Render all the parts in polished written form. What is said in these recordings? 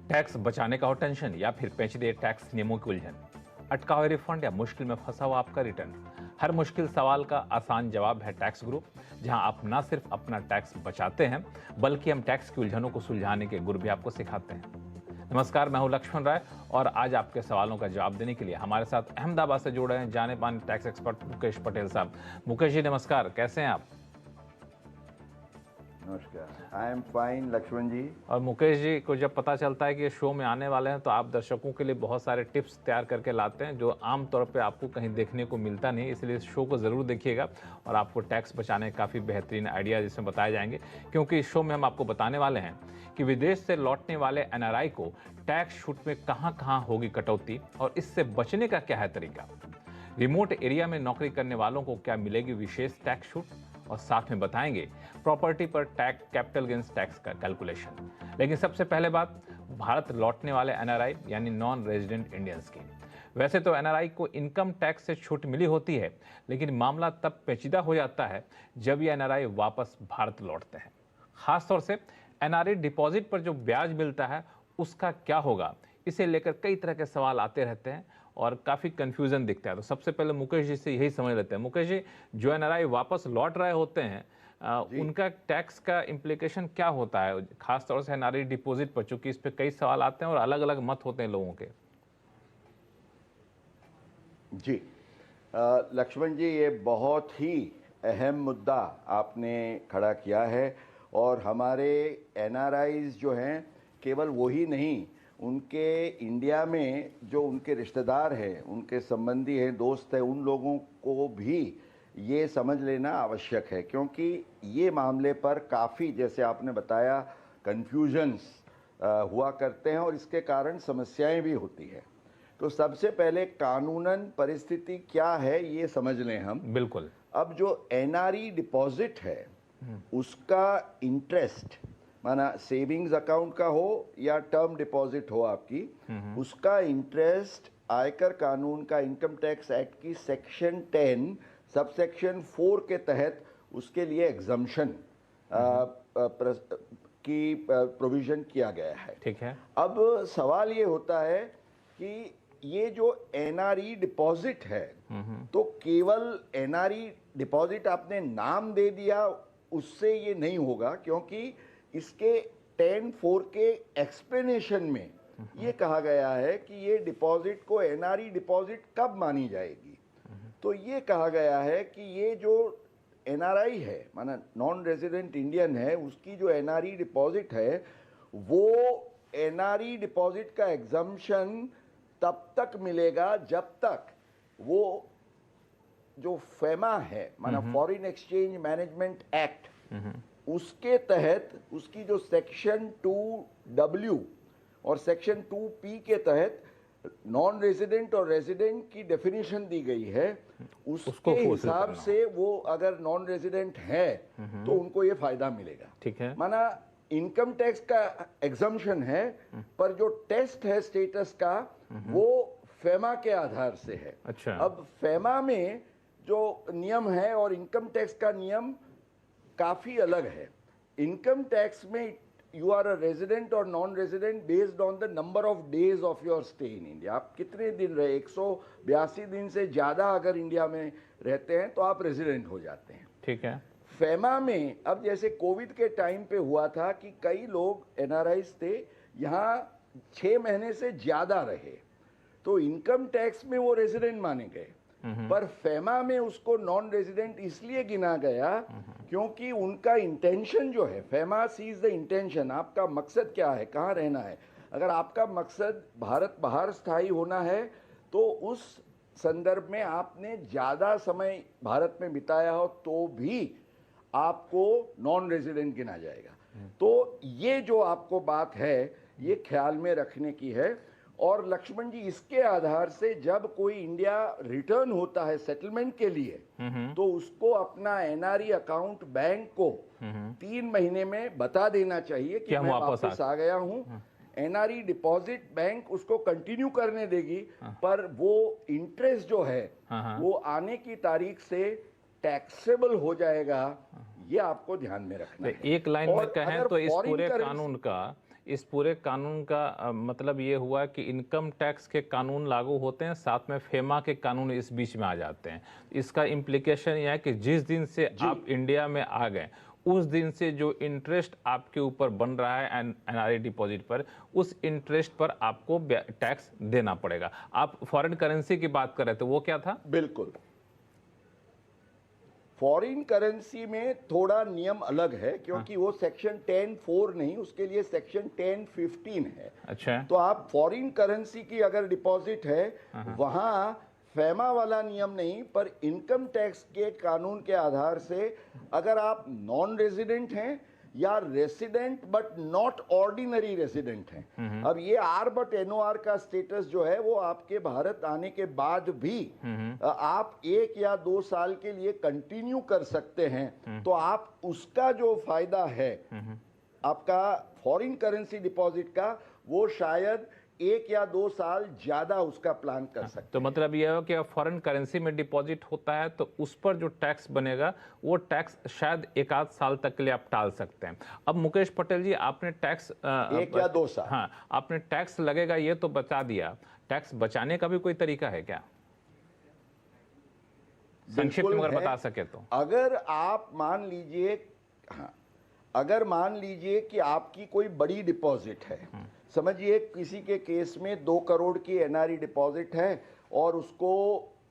Tax बचाने का हो टेंशन या फिर पेचीदे टैक्स नियमों की उलझन, अटका हुआ रिफंड या मुश्किल में फंसा हुआ आपका रिटर्न। हर मुश्किल सवाल का आसान जवाब है टैक्स गुरु, जहां आप न सिर्फ अपना टैक्स बचाते हैं बल्कि हम टैक्स की उलझनों को सुलझाने के गुर भी आपको सिखाते हैं। नमस्कार, मैं हूं लक्ष्मण राय और आज आपके सवालों का जवाब देने के लिए हमारे साथ अहमदाबाद से जुड़े हैं जाने माने टैक्स एक्सपर्ट मुकेश पटेल साहब। मुकेश जी नमस्कार, कैसे हैं आप? नमस्कार, आई एम फाइन लक्ष्मण जी। और मुकेश जी को जब पता चलता है कि ये शो में आने वाले हैं तो आप दर्शकों के लिए बहुत सारे टिप्स तैयार करके लाते हैं जो आमतौर पे आपको कहीं देखने को मिलता नहीं, इसलिए इस शो को ज़रूर देखिएगा और आपको टैक्स बचाने के काफ़ी बेहतरीन आइडियाज इसमें बताए जाएंगे। क्योंकि इस शो में हम आपको बताने वाले हैं कि विदेश से लौटने वाले NRI को टैक्स छूट में कहाँ कहाँ होगी कटौती और इससे बचने का क्या है तरीका। रिमोट एरिया में नौकरी करने वालों को क्या मिलेगी विशेष टैक्स छूट, और साथ में बताएंगे प्रॉपर्टी पर टैक्स कैपिटल गेन्स टैक्स का कैलकुलेशन। लेकिन सबसे पहले बात भारत लौटने वाले NRI यानी नॉन रेजिडेंट इंडियंस की। वैसे तो NRI को इनकम टैक्स से छूट मिली होती है, लेकिन मामला तब पेचीदा हो जाता है जब ये NRI वापस भारत लौटते हैं। खासतौर से NRI डिपॉजिट पर जो ब्याज मिलता है उसका क्या होगा, इसे लेकर कई तरह के सवाल आते रहते हैं और काफ़ी कंफ्यूजन दिखता है। तो सबसे पहले मुकेश जी से यही समझ लेते हैं। मुकेश जी, जो NRI वापस लौट रहे होते हैं उनका टैक्स का इम्प्लीकेशन क्या होता है, खासतौर से NRI डिपॉजिट पर, चूंकि इस पे कई सवाल आते हैं और अलग अलग मत होते हैं लोगों के। जी लक्ष्मण जी, ये बहुत ही अहम मुद्दा आपने खड़ा किया है और हमारे NRIs जो हैं केवल वही नहीं, उनके इंडिया में जो उनके रिश्तेदार हैं, उनके संबंधी हैं, दोस्त हैं, उन लोगों को भी ये समझ लेना आवश्यक है, क्योंकि ये मामले पर काफ़ी, जैसे आपने बताया, कन्फ्यूजन्स हुआ करते हैं और इसके कारण समस्याएं भी होती हैं। तो सबसे पहले कानूनन परिस्थिति क्या है ये समझ लें हम। बिल्कुल। अब जो NRI डिपॉजिट है उसका इंटरेस्ट, माना सेविंग्स अकाउंट का हो या टर्म डिपॉजिट हो आपकी, उसका इंटरेस्ट आयकर कानून का इनकम टैक्स एक्ट की सेक्शन 10 सबसेक्शन 4 के तहत उसके लिए एग्जम्पशन की प्रोविजन किया गया है। ठीक है। अब सवाल ये होता है कि ये जो NRI डिपॉजिट है, तो केवल NRI डिपॉजिट आपने नाम दे दिया उससे ये नहीं होगा, क्योंकि इसके 10(4) के एक्सप्लेनेशन में ये कहा गया है कि ये डिपॉजिट को NRI डिपॉजिट कब मानी जाएगी। तो ये कहा गया है कि ये जो NRI है, माना नॉन रेजिडेंट इंडियन है, उसकी जो NRI डिपॉजिट है वो NRI डिपॉजिट का एग्जम्पशन तब तक मिलेगा जब तक वो जो FEMA है, माना फॉरेन एक्सचेंज मैनेजमेंट एक्ट, उसके तहत उसकी जो सेक्शन 2W और सेक्शन 2P के तहत नॉन रेजिडेंट और रेजिडेंट की डेफिनेशन दी गई है, उसके हिसाब से वो अगर नॉन रेजिडेंट है तो उनको ये फायदा मिलेगा। ठीक है। माना इनकम टैक्स का एग्जम्पशन है, पर जो टेस्ट है स्टेटस का वो FEMA के आधार से है। अच्छा। अब FEMA में जो नियम है और इनकम टैक्स का नियम काफी अलग है। इनकम टैक्स में यू आर अ रेजिडेंट और non resident based on the number of days of your stay in India. आप कितने दिन रहे, 182 दिन से ज्यादा अगर इंडिया में रहते हैं तो आप रेजिडेंट हो जाते हैं। ठीक है। FEMA में अब जैसे कोविड के टाइम पे हुआ था कि कई लोग NRIs थे, यहाँ 6 महीने से ज्यादा रहे, तो इनकम टैक्स में वो रेजिडेंट माने गए, पर FEMA में उसको नॉन रेजिडेंट इसलिए गिना गया क्योंकि उनका इंटेंशन जो है, FEMA सीज द इंटेंशन, आपका मकसद क्या है, कहाँ रहना है। अगर आपका मकसद भारत बाहर स्थायी होना है तो उस संदर्भ में आपने ज़्यादा समय भारत में बिताया हो तो भी आपको नॉन रेजिडेंट गिना जाएगा। तो ये जो आपको बात है ये ख्याल में रखने की है। और लक्ष्मण जी, इसके आधार से जब कोई इंडिया रिटर्न होता है सेटलमेंट के लिए, तो उसको अपना NRI अकाउंट बैंक को 3 महीने में बता देना चाहिए कि मैं वापस आ गया हूं। NRI डिपॉजिट बैंक उसको कंटिन्यू करने देगी, पर वो इंटरेस्ट जो है वो आने की तारीख से टैक्सेबल हो जाएगा। ये आपको ध्यान में रखना है। एक लाइन में कहें तो इस पूरे कानून का इस पूरे कानून का मतलब ये हुआ कि इनकम टैक्स के कानून लागू होते हैं, साथ में फेमा के कानून इस बीच में आ जाते हैं। इसका इम्प्लीकेशन यह है कि जिस दिन से आप इंडिया में आ गए उस दिन से जो इंटरेस्ट आपके ऊपर बन रहा है एनआरई डिपॉजिट पर, उस इंटरेस्ट पर आपको टैक्स देना पड़ेगा। आप फॉरेन करेंसी की बात कर रहे थे, वो क्या था? बिल्कुल, फॉरेन करेंसी में थोड़ा नियम अलग है, क्योंकि वो सेक्शन 10(4) नहीं, उसके लिए सेक्शन 10(15) है। अच्छा। तो आप फॉरेन करेंसी की अगर डिपॉजिट है, वहां फेमा वाला नियम नहीं, पर इनकम टैक्स के कानून के आधार से अगर आप नॉन रेजिडेंट हैं या resident but not ordinary resident हैं, अब ये आर बट एनओआर का स्टेटस जो है वो आपके भारत आने के बाद भी आप 1 या 2 साल के लिए कंटिन्यू कर सकते हैं। तो आप उसका जो फायदा है आपका फॉरेन करेंसी डिपॉजिट का, वो शायद 1 या 2 साल ज्यादा उसका प्लान कर सकते हैं। तो मतलब यह है कि फॉरेन करेंसी में डिपॉजिट होता है तो उस पर जो टैक्स बनेगा वो टैक्स शायद 1 आध साल तक के लिए आप टाल सकते हैं। अब मुकेश पटेल जी, आपने टैक्स 1 या 2 साल, हाँ, आपने टैक्स लगेगा ये तो बता दिया, टैक्स बचाने का भी कोई तरीका है क्या? संक्षिप्त में अगर बता सके तो। अगर आप मान लीजिए, हाँ, अगर मान लीजिए कि आपकी कोई बड़ी डिपॉजिट है, समझिए किसी के केस में 2 करोड़ की एनआरई डिपॉजिट है और उसको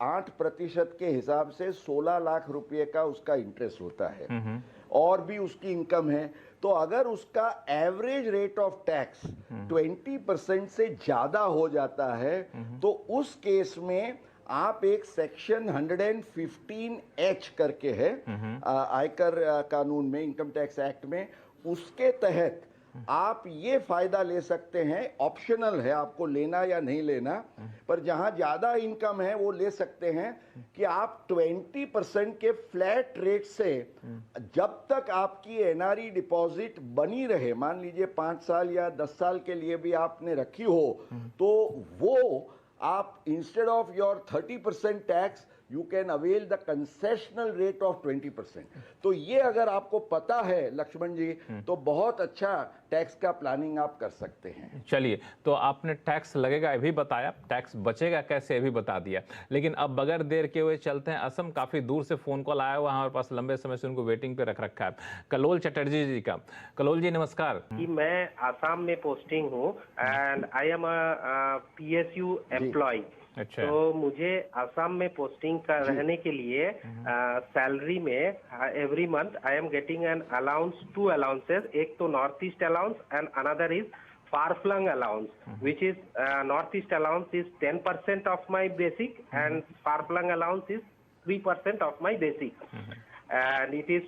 8% के हिसाब से 16 लाख रुपए का उसका इंटरेस्ट होता है और भी उसकी इनकम है, तो अगर उसका एवरेज रेट ऑफ टैक्स 20% से ज्यादा हो जाता है, तो उस केस में आप एक सेक्शन 115H करके है आयकर कानून में, इनकम टैक्स एक्ट में, उसके तहत आप ये फायदा ले सकते हैं। ऑप्शनल है आपको लेना या नहीं लेना, पर जहां ज्यादा इनकम है वो ले सकते हैं कि आप 20% के फ्लैट रेट से जब तक आपकी एनआरई डिपॉजिट बनी रहे, मान लीजिए 5 साल या 10 साल के लिए भी आपने रखी हो, तो वो आप instead of your 30% tax you can avail the concessional rate of 20%। तो ये अगर आपको पता है लक्ष्मण जी, तो बहुत अच्छा टैक्स का प्लानिंग आप कर सकते हैं। चलिए, तो आपने टैक्स लगेगा ये भी बताया, टैक्स बचेगा कैसे ये भी बता दिया, लेकिन अब बगैर देर के हुए चलते हैं असम। काफी दूर से फोन कॉल आया हुआ हमारे पास, लंबे समय से उनको वेटिंग पे रख रखा है, कलोल चटर्जी जी का। कलोल जी नमस्कार। कि मैं आसाम में पोस्टिंग हूँ and I am PSU employ. अच्छा। तो मुझे आसाम में पोस्टिंग का रहने के लिए सैलरी में every month I am getting an allowance, 2 allowances, एक तो north east allowance and another is far flung allowance, which is northeast allowance is 10% of my basic and far flung allowance is 3% of my basic. And it is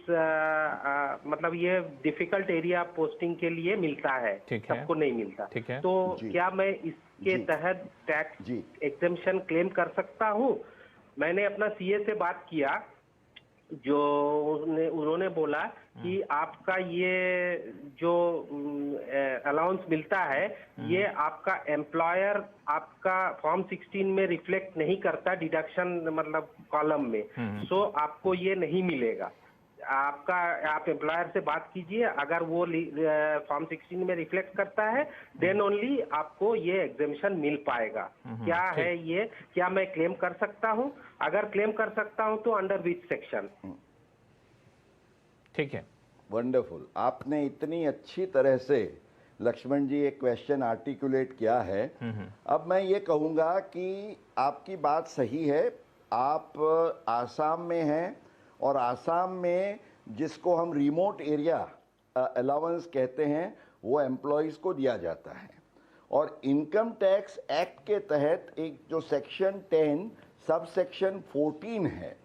मतलब ये difficult area posting के लिए मिलता है, सबको नहीं मिलता। तो क्या मैं इसके तहत टैक्स एग्जेम्पशन क्लेम कर सकता हूँ? मैंने अपना CA से बात किया, जो उन्होंने बोला कि आपका ये जो अलाउंस मिलता है ये आपका एम्प्लॉयर आपका फॉर्म 16 में रिफ्लेक्ट नहीं करता डिडक्शन मतलब कॉलम में, सो आपको ये नहीं मिलेगा। आप एम्प्लॉयर से बात कीजिए, अगर वो फॉर्म 16 में रिफ्लेक्ट करता है देन ओनली आपको ये एग्जेम्पशन मिल पाएगा। क्या है ये, क्या मैं क्लेम कर सकता हूँ? अगर क्लेम कर सकता हूँ तो अंडर विच सेक्शन? ठीक है, वंडरफुल। आपने इतनी अच्छी तरह से लक्ष्मण जी एक क्वेश्चन आर्टिकुलेट किया है। अब मैं ये कहूँगा कि आपकी बात सही है, आप आसाम में हैं और आसाम में जिसको हम रिमोट एरिया अलाउंस कहते हैं वो एम्प्लॉयज़ को दिया जाता है, और इनकम टैक्स एक्ट के तहत एक जो सेक्शन 10 सब सेक्शन 14 है,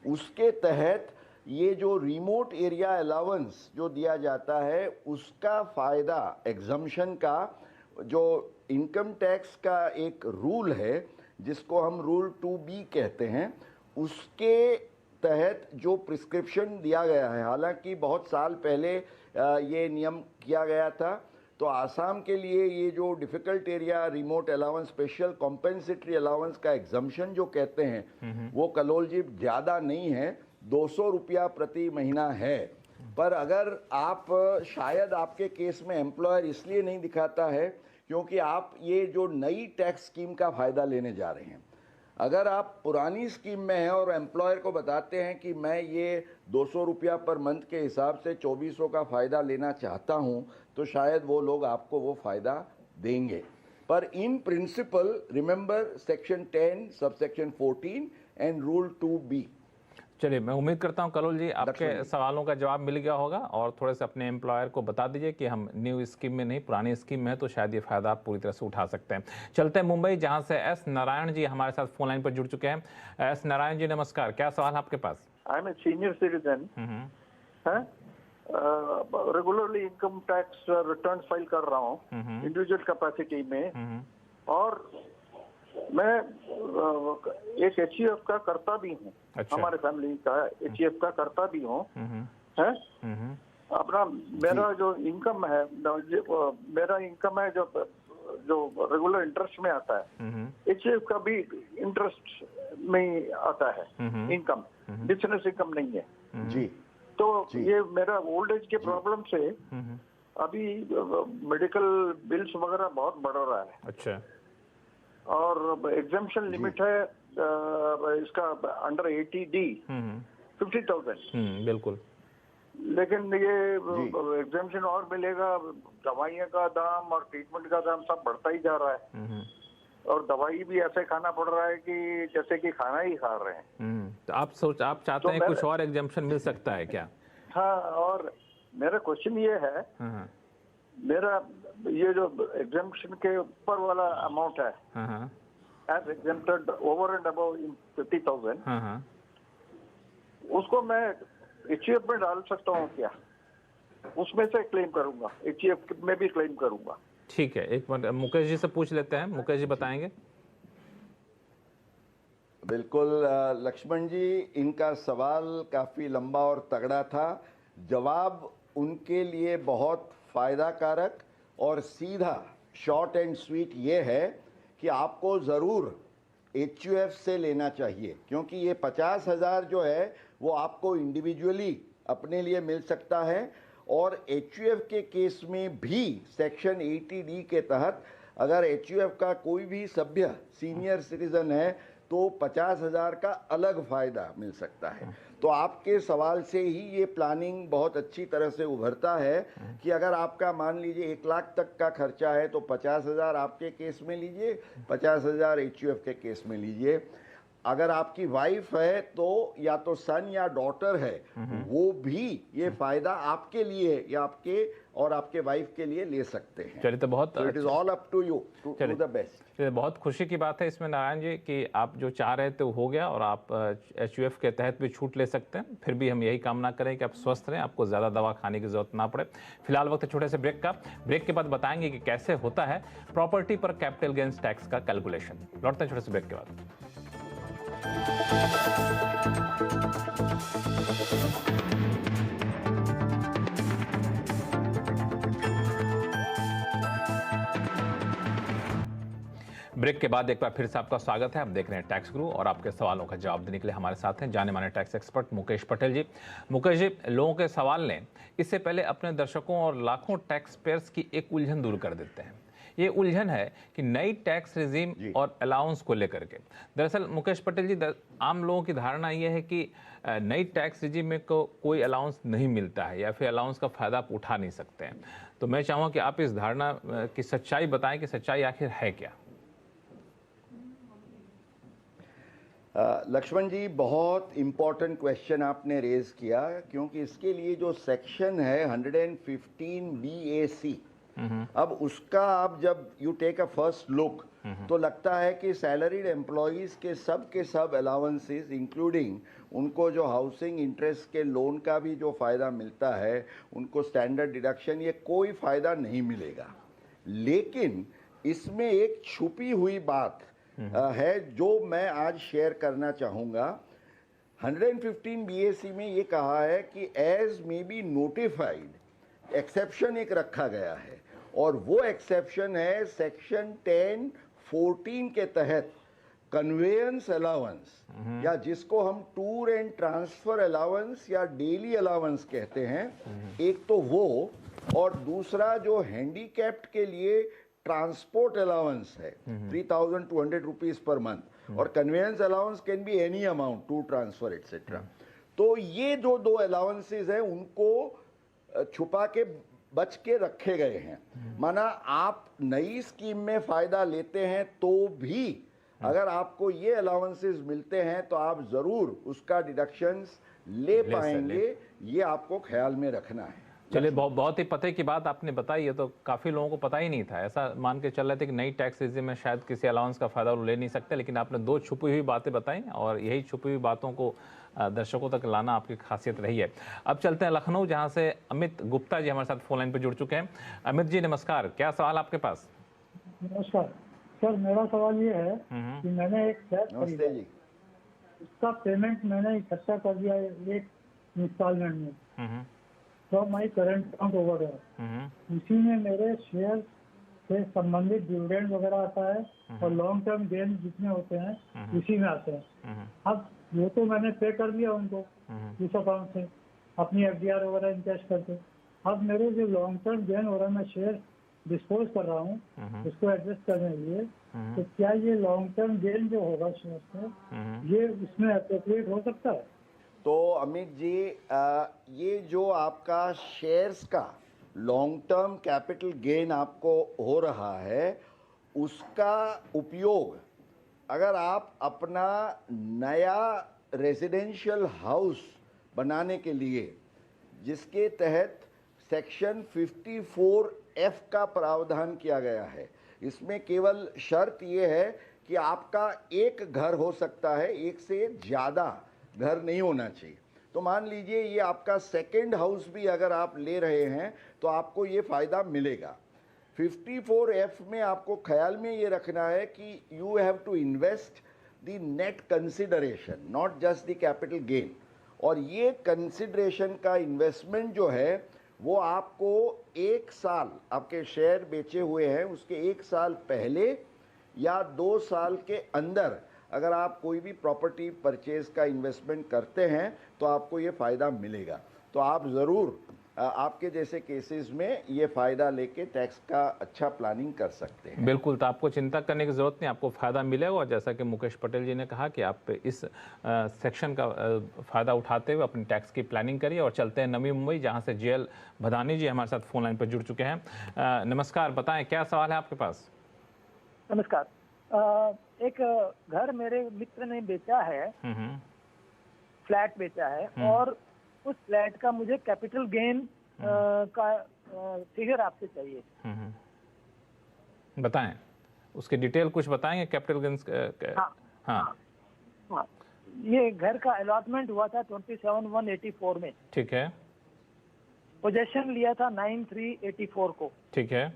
उसके तहत ये जो रिमोट एरिया अलाउंस जो दिया जाता है उसका फ़ायदा एग्जम्पशन का, जो इनकम टैक्स का एक रूल है जिसको हम रूल 2B कहते हैं, उसके तहत जो प्रिस्क्रिप्शन दिया गया है, हालांकि बहुत साल पहले ये नियम किया गया था, तो आसाम के लिए ये जो difficult area remote allowance special compensatory allowance का एग्जम्पशन जो कहते हैं वो कलोल जी ज़्यादा नहीं है, 200 रुपया प्रति महीना है। पर अगर आप शायद आपके केस में एम्प्लॉयर इसलिए नहीं दिखाता है क्योंकि आप ये जो नई टैक्स स्कीम का फ़ायदा लेने जा रहे हैं। अगर आप पुरानी स्कीम में हैं और एम्प्लॉयर को बताते हैं कि मैं ये 200 रुपया पर मंथ के हिसाब से 2400 का फ़ायदा लेना चाहता हूँ, तो शायद वो लोग आपको वो फ़ायदा देंगे। पर in principle remember section 10 subsection 14 and rule 2B। चलिए, मैं उम्मीद करता हूं कलोल जी आपके सवालों का जवाब मिल गया होगा, और थोड़े से अपने एम्प्लॉयर को बता दीजिए कि हम न्यू स्कीम में नहीं पुरानी स्कीम में है, तो शायद ये फायदा आप पूरी तरह से उठा सकते हैं। चलते हैं मुंबई, जहां से एस नारायण जी हमारे साथ फोन लाइन पर जुड़ चुके हैं। एस नारायण जी नमस्कार, क्या सवाल आपके पास? I am a senior citizen, regularly income tax return file कर रहा हूँ इंडिविजुअल कैपेसिटी में, और मैं एक एचईएफ का करता भी हूँ। अच्छा। हमारे फैमिली का एचईएफ का करता भी हूँ है। अपना मेरा जो इनकम है, मेरा इनकम है जो रेगुलर इंटरेस्ट में आता है, एचईएफ का भी इंटरेस्ट में आता है इनकम, बिजनेस इनकम नहीं है जी। तो ये मेरा ओल्ड एज के प्रॉब्लम से अभी मेडिकल बिल्स वगैरह बहुत बढ़ रहा है। अच्छा। और एग्जाम्पशन लिमिट है इसका अंडर 80D 50,000। बिल्कुल। लेकिन ये एग्जाम्पशन और मिलेगा, दवाइयों का दाम और ट्रीटमेंट का दाम सब बढ़ता ही जा रहा है, और दवाई भी ऐसे खाना पड़ रहा है कि जैसे कि खाना ही खा रहे हैं। तो आप चाहते हैं कुछ और एग्जाम्पशन मिल सकता है क्या? हाँ, और मेरा क्वेश्चन ये है, मेरा ये जो एग्जाम्पशन के ऊपर वाला अमाउंट है, as exempted over and above 50,000, उसको मैं एचईएफ में डाल सकता हूँ क्या? उसमें से क्लेम करूंगा, एचईएफ में भी क्लेम करूंगा। ठीक है, एक मिनट मुकेश जी से पूछ लेते हैं, मुकेश जी बताएंगे। बिल्कुल लक्ष्मण जी, इनका सवाल काफ़ी लंबा और तगड़ा था। जवाब उनके लिए बहुत फ़ायदा कारक और सीधा शॉर्ट एंड स्वीट ये है कि आपको ज़रूर एचयूएफ से लेना चाहिए, क्योंकि ये 50,000 जो है वो आपको इंडिविजुअली अपने लिए मिल सकता है, और एचयूएफ के केस में भी सेक्शन 80D के तहत अगर एचयूएफ का कोई भी सभ्य सीनियर सिटीजन है तो 50,000 का अलग फ़ायदा मिल सकता है। तो आपके सवाल से ही ये प्लानिंग बहुत अच्छी तरह से उभरता है कि अगर आपका मान लीजिए 1 लाख तक का खर्चा है तो 50,000 आपके केस में लीजिए, 50,000 एचयूएफ के केस में लीजिए। अगर आपकी वाइफ है तो या तो सन या डॉटर है, वो भी ये फायदा आपके लिए या आपके और आपके वाइफ के लिए ले सकते हैं। चलिए, तो बहुत it is all up to you to do the best. चलिए, बहुत खुशी की बात है इसमें नारायण जी कि आप जो चाह रहे थे वो हो गया, और आप एचयूएफ के तहत भी छूट ले सकते हैं। फिर भी हम यही कामना करें कि आप स्वस्थ रहें, आपको ज़्यादा दवा खाने की जरूरत ना पड़े। फिलहाल वक्त छोटे से ब्रेक का। ब्रेक के बाद बताएंगे कि कैसे होता है प्रॉपर्टी पर कैपिटल गेन्स टैक्स का कैलकुलेशन। लौटते हैं छोटे से ब्रेक के बाद। ब्रेक के बाद एक बार फिर से आपका स्वागत है। आप देख रहे हैं टैक्स गुरु, और आपके सवालों का जवाब देने के लिए हमारे साथ हैं जाने माने टैक्स एक्सपर्ट मुकेश पटेल जी। मुकेश जी, लोगों के सवाल ने इससे पहले अपने दर्शकों और लाखों टैक्स पेयर्स की एक उलझन दूर कर देते हैं। ये उलझन है कि नई टैक्स रिजीम और अलाउंस को लेकर के। दरअसल मुकेश पटेल जी, आम लोगों की धारणा ये है कि नई टैक्स रिजीम में कोई अलाउंस नहीं मिलता है, या फिर अलाउंस का फ़ायदा आप उठा नहीं सकते हैं। तो मैं चाहूँगा कि आप इस धारणा की सच्चाई बताएं कि सच्चाई आखिर है क्या। लक्ष्मण जी, बहुत इम्पोर्टेंट क्वेश्चन आपने रेज किया, क्योंकि इसके लिए जो सेक्शन है 115BAC, अब उसका आप जब you take a first look तो लगता है कि सैलरीड एम्प्लॉयज़ के सब अलाउंसेस इंक्लूडिंग उनको जो हाउसिंग इंटरेस्ट के लोन का भी जो फ़ायदा मिलता है, उनको स्टैंडर्ड डिडक्शन, ये कोई फ़ायदा नहीं मिलेगा। लेकिन इसमें एक छुपी हुई बात है जो मैं आज शेयर करना चाहूँगा। 115BAC में ये कहा है कि as may be notified exception एक रखा गया है, और वो एक्सेप्शन है सेक्शन 10(14) के तहत कन्वेयंस अलाउंस या जिसको हम टूर एंड ट्रांसफर अलाउंस या डेली अलाउंस कहते हैं, एक तो वो, और दूसरा जो हैंडीकैप्ड के लिए ट्रांसपोर्ट अलाउंस है 3,200 रुपीज पर मंथ, और conveyance allowance can be any amount, to transfer etcetera. तो ये जो दो अलाउंसेस हैं उनको छुपा के बच के रखे गए हैं। माना आप नई स्कीम में फायदा लेते हैं तो भी अगर आपको ये अलाउंसेस मिलते हैं तो आप जरूर उसका डिडक्शंस ले पाएंगे, ये आपको ख्याल में रखना है। चलिए, बहुत ही पते की बात आपने बताई है, तो काफ़ी लोगों को पता ही नहीं था। ऐसा मान के चल रहे थे कि नई टैक्स रिजिम में शायद किसी अलाउंस का फ़ायदा ले नहीं सकते, लेकिन आपने दो छुपी हुई बातें बताई और यही छुपी हुई बातों को दर्शकों तक लाना आपकी खासियत रही है। अब चलते हैं लखनऊ, जहां से अमित गुप्ता जी हमारे साथ फोन लाइन पर जुड़ चुके हैं। अमित जी नमस्कार, क्या सवाल आपके पास? नमस्कार सर, मेरा सवाल ये है कि मैंने एक फ्लैट खरीदा, उसका पेमेंट मैंने इकट्ठा कर दिया एक इंस्टॉलमेंट में, तो माई करंट अकाउंट ओवर है, उसी में मेरे शेयर से संबंधित डिविडेंड वगैरह आता है और लॉन्ग टर्म गेन जितने होते हैं उसी में आते हैं। अब वो तो मैंने पे कर दिया उनको इस अकाउंट से अपनी एफडीआर वगैरह इनकैश करके। अब मेरे जो लॉन्ग टर्म गेन हो रहा है, मैं शेयर डिस्पोज कर रहा हूँ उसको एडजस्ट करने के लिए, तो क्या ये लॉन्ग टर्म गेन जो होगा शेयर से, ये उसमें एप्रोप्रिएट हो सकता है? तो अमित जी, ये जो आपका शेयर्स का लॉन्ग टर्म कैपिटल गेन आपको हो रहा है, उसका उपयोग अगर आप अपना नया रेजिडेंशियल हाउस बनाने के लिए, जिसके तहत सेक्शन 54F का प्रावधान किया गया है, इसमें केवल शर्त ये है कि आपका एक घर हो सकता है, एक से ज़्यादा घर नहीं होना चाहिए। तो मान लीजिए ये आपका सेकंड हाउस भी अगर आप ले रहे हैं तो आपको ये फ़ायदा मिलेगा। 54F में आपको ख्याल में ये रखना है कि you have to invest the net consideration, not just the capital gain, और ये कंसिडरेशन का इन्वेस्टमेंट जो है वो आपको एक साल, आपके शेयर बेचे हुए हैं उसके एक साल पहले या 2 साल के अंदर अगर आप कोई भी प्रॉपर्टी परचेज का इन्वेस्टमेंट करते हैं तो आपको ये फ़ायदा मिलेगा। तो आप ज़रूर आपके जैसे केसेस में ये फ़ायदा लेके टैक्स का अच्छा प्लानिंग कर सकते हैं। बिल्कुल, तो आपको चिंता करने की ज़रूरत नहीं, आपको फ़ायदा मिलेगा। और जैसा कि मुकेश पटेल जी ने कहा कि आप इस सेक्शन का फ़ायदा उठाते हुए अपनी टैक्स की प्लानिंग करिए। और चलते हैं नवी मुंबई, जहां से JL भदानी जी हमारे साथ फ़ोन लाइन पर जुड़ चुके हैं। नमस्कार, बताएं क्या सवाल है आपके पास? नमस्कार, एक घर मेरे मित्र ने बेचा है, फ्लैट बेचा है, और उस फ्लैट का मुझे कैपिटल गेन का फिगर आपसे चाहिए। बताएं, उसके डिटेल कुछ बताएंगे कैपिटल गेन? हाँ, ये घर का अलॉटमेंट हुआ था 27/1/84 में। ठीक है। पोजेशन लिया था 9/3/84 को। ठीक है।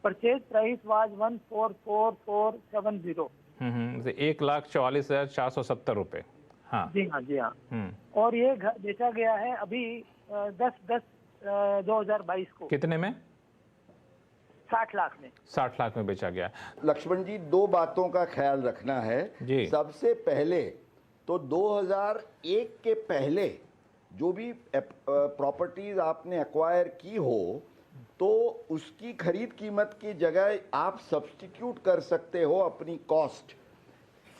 Purchase price was 1,44,470। 1,44,470 रुपए। हाँ जी हाँ। और ये घर बेचा गया है अभी 10/10/2022 को। कितने में? 60 लाख में। 60 लाख में बेचा गया। लक्ष्मण जी, 2 बातों का ख्याल रखना है जी। सबसे पहले तो 2001 के पहले जो भी प्रॉपर्टीज आपने एक्वायर की हो तो उसकी खरीद कीमत की जगह आप सब्स्टिट्यूट कर सकते हो अपनी कॉस्ट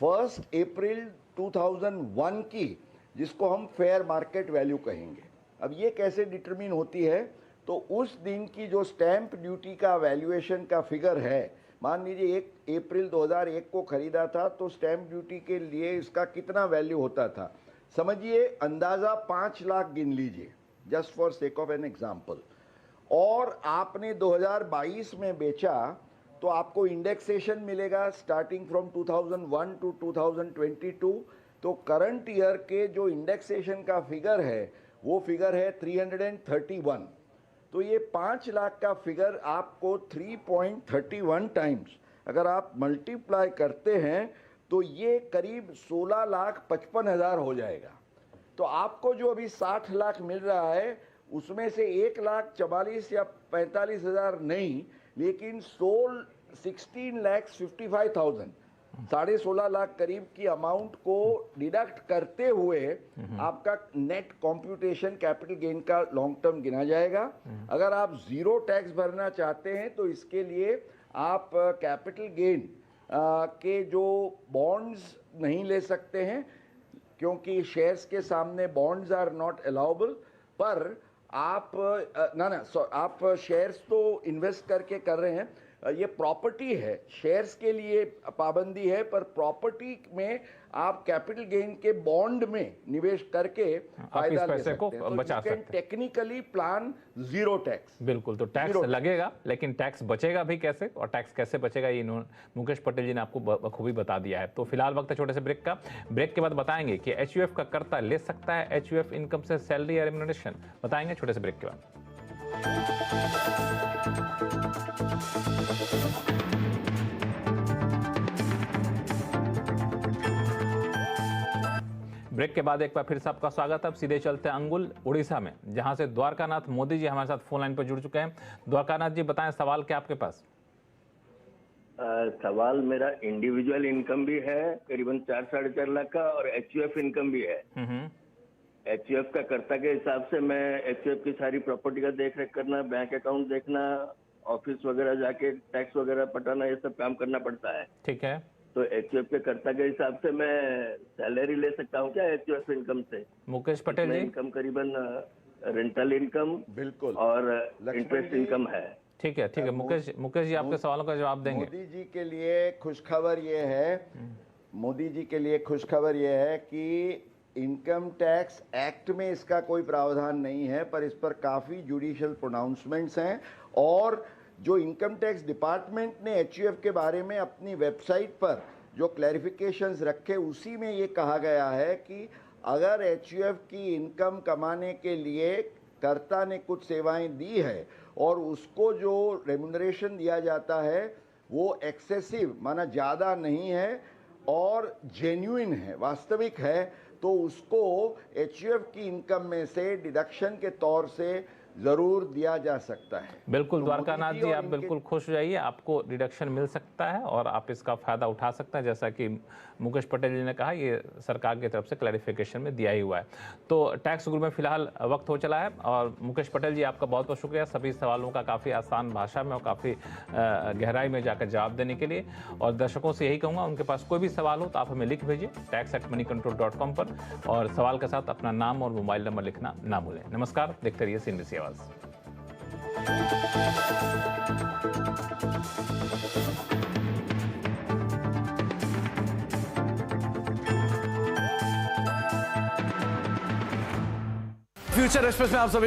1 अप्रैल 2001 की, जिसको हम फेयर मार्केट वैल्यू कहेंगे। अब ये कैसे डिटरमिन होती है? तो उस दिन की जो स्टैंप ड्यूटी का वैल्यूएशन का फिगर है, मान लीजिए 1 अप्रैल 2001 को खरीदा था तो स्टैंप ड्यूटी के लिए इसका कितना वैल्यू होता था, समझिए अंदाज़ा 5 लाख गिन लीजिए, just for sake of an example. और आपने 2022 में बेचा तो आपको इंडेक्सेशन मिलेगा स्टार्टिंग फ्रॉम 2001 टू 2022। तो करंट ईयर के जो इंडेक्सेशन का फिगर है वो फिगर है 331। तो ये 5 लाख का फिगर आपको 3.31 टाइम्स अगर आप मल्टीप्लाई करते हैं तो ये करीब 16,55,000 हो जाएगा। तो आपको जो अभी 60 लाख मिल रहा है उसमें से 1,44,000 या 45,000 नहीं, लेकिन 16,55,000 16.5 लाख करीब की अमाउंट को डिडक्ट करते हुए आपका नेट कॉम्प्यूटेशन कैपिटल गेन का लॉन्ग टर्म गिना जाएगा। अगर आप जीरो टैक्स भरना चाहते हैं तो इसके लिए आप कैपिटल गेन के जो बॉन्ड्स नहीं ले सकते हैं, क्योंकि शेयर्स के सामने बॉन्ड्स आर नॉट अलाउबल। पर आप आप शेयर्स तो इन्वेस्ट करके कर रहे हैं, ये प्रॉपर्टी है, शेयर्स के लिए पाबंदी है, पर प्रॉपर्टी में आप कैपिटल गेन के बॉन्ड में निवेश करके फायदा ले सकते हैं। तो बचा सकते हैं। Technically plan zero tax. बिल्कुल, तो टैक्स लगेगा लेकिन टैक्स बचेगा भी कैसे, और टैक्स कैसे बचेगा ये मुकेश पटेल जी ने आपको बखूबी बता दिया है। तो फिलहाल वक्त है छोटे से ब्रेक का। ब्रेक के बाद बताएंगे कि एचयूएफ का कर्ता ले सकता है एचयूएफ इनकम से सैलरी या रेम्युनरेशन, बताएंगे छोटे से ब्रेक के बाद। ब्रेक के बाद एक बार फिर से आपका स्वागत है। अब सीधे चलते हैं अंगुल उड़ीसा में, जहां से द्वारकानाथ मोदी जी हमारे साथ फोन लाइन पर जुड़ चुके हैं। द्वारकानाथ जी बताएं, सवाल क्या आपके पास? सवाल मेरा इंडिविजुअल इनकम भी है करीबन 4-4.5 लाख का, और एचयूएफ इनकम भी है। एचयूएफ का कर्ता के हिसाब से मैं एचयूएफ की सारी प्रॉपर्टी का देख रेख करना, बैंक अकाउंट देखना, ऑफिस वगैरह जाके टैक्स वगैरह पटाना, ये सब काम करना पड़ता है। ठीक है, तो एचयूएफ के कर्ता के हिसाब से मैं सैलरी ले सकता हूँ क्या एचयूएफ इनकम से? मुकेश पटेल जी, इनकम करीबन रेंटल इनकम बिल्कुल और इंटरेस्ट इनकम है। ठीक है मुकेश जी आपके सवालों का जवाब देंगे। मोदी जी के लिए खुशखबर ये है, मोदी जी के लिए खुशखबर ये है कि इनकम टैक्स एक्ट में इसका कोई प्रावधान नहीं है, पर इस पर काफी जुडिशियल प्रोनाउंसमेंट्स हैं। और जो इनकम टैक्स डिपार्टमेंट ने एचयूएफ के बारे में अपनी वेबसाइट पर जो क्लैरिफिकेशंस रखे, उसी में ये कहा गया है कि अगर एचयूएफ की इनकम कमाने के लिए कर्ता ने कुछ सेवाएं दी है और उसको जो रेम्युनरेशन दिया जाता है वो एक्सेसिव माना ज़्यादा नहीं है और जेन्युइन है, वास्तविक है, तो उसको एचयूएफ की इनकम में से डिडक्शन के तौर से जरूर दिया जा सकता है। बिल्कुल द्वारकानाथ जी, आप बिल्कुल खुश हो जाइए, आपको डिडक्शन मिल सकता है और आप इसका फायदा उठा सकते हैं। जैसा कि मुकेश पटेल जी ने कहा, ये सरकार की तरफ से क्लैरिफिकेशन में दिया ही हुआ है। तो टैक्स गुरु में फिलहाल वक्त हो चला है, और मुकेश पटेल जी आपका बहुत बहुत शुक्रिया सभी सवालों का काफ़ी आसान भाषा में और काफ़ी गहराई में जाकर जवाब देने के लिए। और दर्शकों से यही कहूँगा, उनके पास कोई भी सवाल हो तो आप हमें लिख भेजिए tax@moneycontrol.com पर, और सवाल के साथ अपना नाम और मोबाइल नंबर लिखना ना भूलें। नमस्कार, देखते रहिए सीनियर आवाज़। फ्यूचर एक्सप्रेस में आप सभी